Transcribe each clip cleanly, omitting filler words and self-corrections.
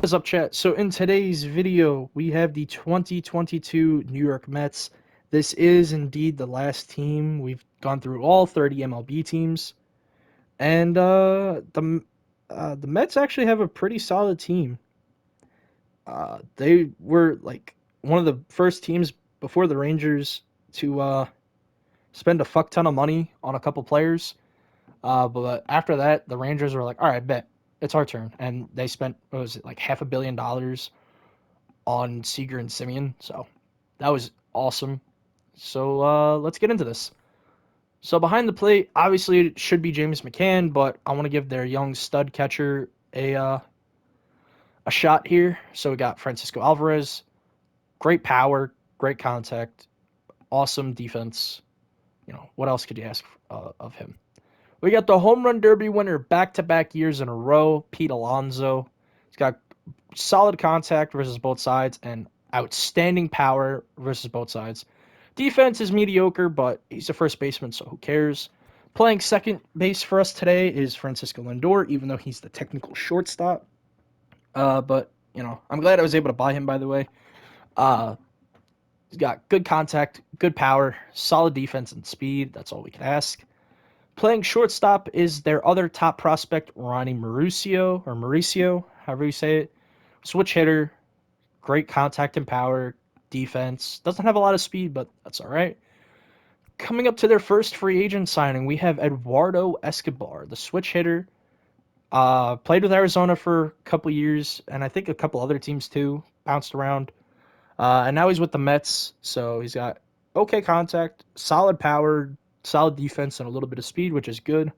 What's up, chat? So in today's video, we have the 2022 New York Mets. This is indeed the last team. We've gone through all 30 MLB teams, and the Mets actually have a pretty solid team. They were like one of the first teams before the Rangers to spend a fuck ton of money on a couple players. But after that, the Rangers were like, "All right, bet it's our turn," and they spent, what was it, like $500 million on Seager and Simeon. So that was awesome. So let's get into this. So behind the plate, obviously it should be James McCann, but I want to give their young stud catcher a shot here. So we got Francisco Alvarez, great power, great contact, awesome defense. You know, what else could you ask of him? We got the home run derby winner back-to-back years in a row, Pete Alonso. He's got solid contact versus both sides and outstanding power versus both sides. Defense is mediocre, but he's a first baseman, so who cares? Playing second base for us today is Francisco Lindor, even though he's the technical shortstop. But, you know, I'm glad I was able to buy him, by the way. Uh, he's got good contact, good power, solid defense and speed. That's all we can ask. Playing shortstop is their other top prospect, Ronnie Mauruccio, or Mauricio, however you say it. Switch hitter, great contact and power, defense. Doesn't have a lot of speed, but that's all right. Coming up to their first free agent signing, we have Eduardo Escobar, the switch hitter. Played with Arizona for a couple years, and I think a couple other teams too. Bounced around. And now he's with the Mets, so he's got okay contact, solid power, solid defense, and a little bit of speed, which is good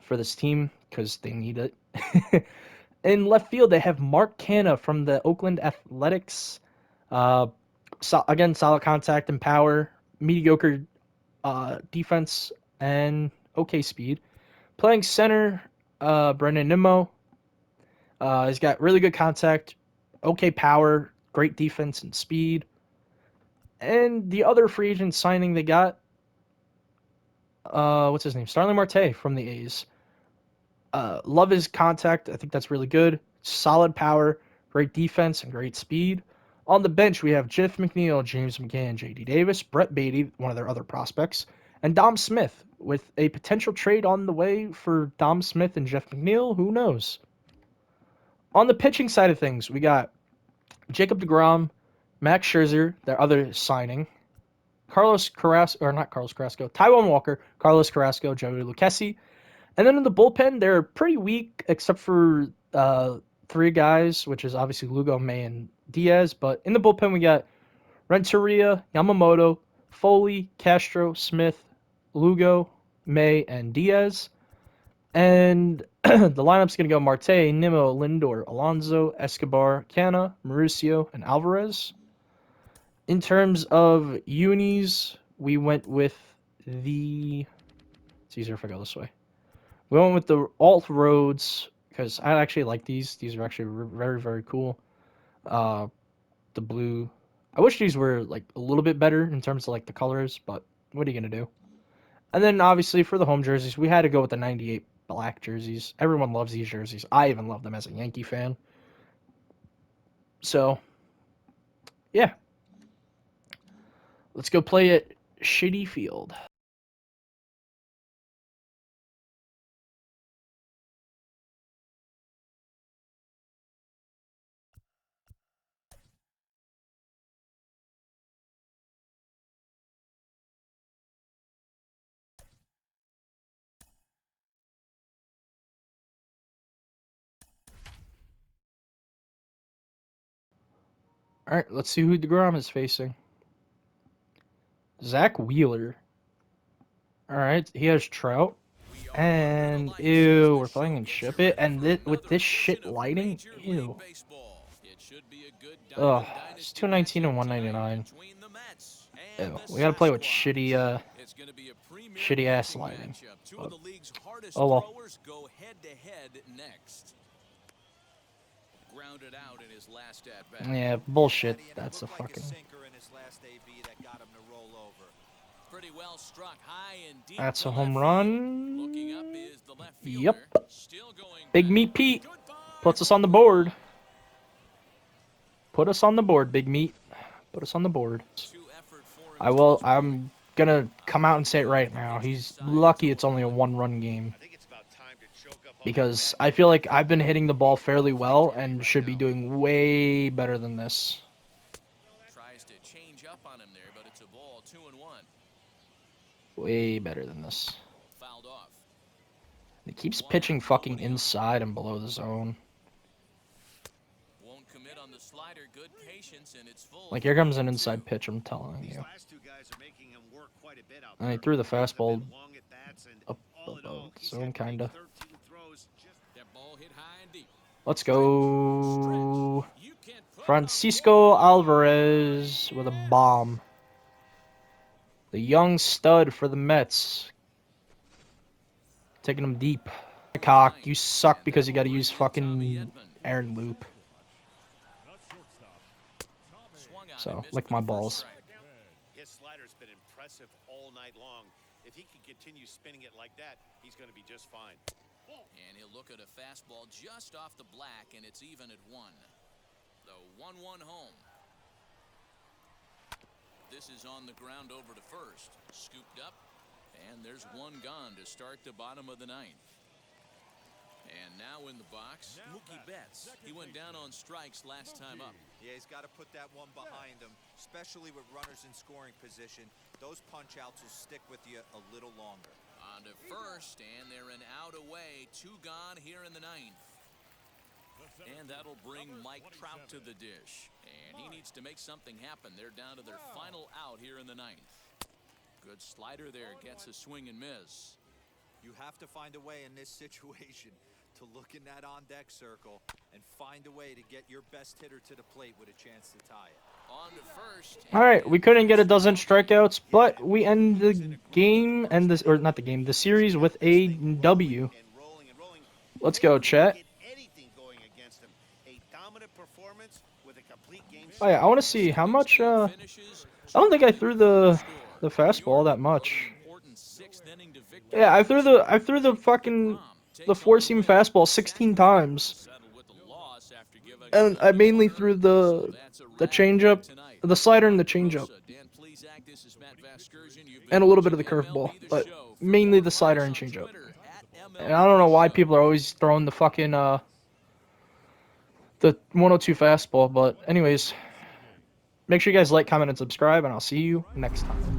for this team because they need it. In left field, they have Mark Canha from the Oakland Athletics. Uh, again, solid contact and power, mediocre defense, and okay speed. Playing center, Brendan Nimmo. He's got really good contact, okay power, great defense and speed. And the other free agent signing they got, what's his name? Starling Marte from the A's. Love his contact. I think that's really good. Solid power, great defense, and great speed. On the bench, we have Jeff McNeil, James McCann, J.D. Davis, Brett Beatty, one of their other prospects, and Dom Smith, with a potential trade on the way for Dom Smith and Jeff McNeil. Who knows? On the pitching side of things, we got Jacob deGrom, Max Scherzer, their other signing, Carlos Carrasco, or not Carlos Carrasco, Taijuan Walker, Carlos Carrasco, Joey Lucchesi. And then in the bullpen, they're pretty weak except for three guys, which is obviously Lugo, May, and Diaz. But in the bullpen, we got Renteria, Yamamoto, Foley, Castro, Smith, Lugo, May, and Diaz. And the lineup's going to go Marte, Nimmo, Lindor, Alonso, Escobar, Canha, Mauricio, and Alvarez. In terms of unis, we went with the... It's easier if I go this way. We went with the alt roads because I actually like these. These are actually very, very cool. Uh, the blue. I wish these were like a little bit better in terms of like the colors, but what are you gonna do? And then obviously for the home jerseys, we had to go with the '98 black jerseys. Everyone loves these jerseys. I even love them as a Yankee fan. So yeah, let's go play at Shitty Field. All right, let's see who DeGrom is facing. Zach Wheeler. All right, he has Trout. And ew, we're playing in Ship It, and with this shit lighting, ew. Ugh, it's 219 and 199. Ew, we gotta play with shitty ass lighting. But, oh well. Yeah, bullshit. That's a fucking. That's a home run. Yep. Big Meat Pete puts us on the board. Put us on the board, Big Meat. Put us on the board. I'm gonna come out and say it right now. He's lucky it's only a 1-run game. Because I feel like I've been hitting the ball fairly well and should be doing way better than this. Tries to change up on him there, but it's a ball 2-1. Way better than this. Fouled off. He keeps pitching fucking inside and below the zone. Won't commit on the slider. Good patience, and it's full. Like, here comes an inside pitch, I'm telling you. And he threw the fastball up above the zone, kinda. Let's go. Francisco Alvarez with a bomb. The young stud for the Mets. Taking him deep. Cock, you suck because you gotta use fucking Aaron Loop. So, lick my balls. His slider's been impressive all night long. If he can continue spinning it like that, he's going to be just fine. And he'll look at a fastball just off the black, and it's even at 1. The 1-1 home. This is on the ground over to first. Scooped up, and there's one gone to start the bottom of the 9th. And now in the box, Mookie Betts. He went down on strikes last time up. Yeah, he's got to put that one behind him, especially with runners in scoring position. Those punch-outs will stick with you a little longer. On to first, and they're an out away. 2 gone here in the 9th. And that'll bring Mike Trout to the dish. And he needs to make something happen. They're down to their final out here in the 9th. Good slider there. Gets a swing and miss. You have to find a way in this situation to look in that on-deck circle and find a way to get your best hitter to the plate with a chance to tie it. On to first. All right, we couldn't get a dozen strikeouts, but we end the game and this, or not the game, the series with a W. Let's go, Chet. Oh yeah, I want to see how much. I don't think I threw the fastball that much. Yeah, I threw the fucking the 4-seam fastball 16 times, and I mainly threw the changeup, the slider, and the changeup, and a little bit of the curveball, but mainly the slider and changeup. And I don't know why people are always throwing the fucking the 102 fastball, but anyways, make sure you guys like, comment, and subscribe, and I'll see you next time.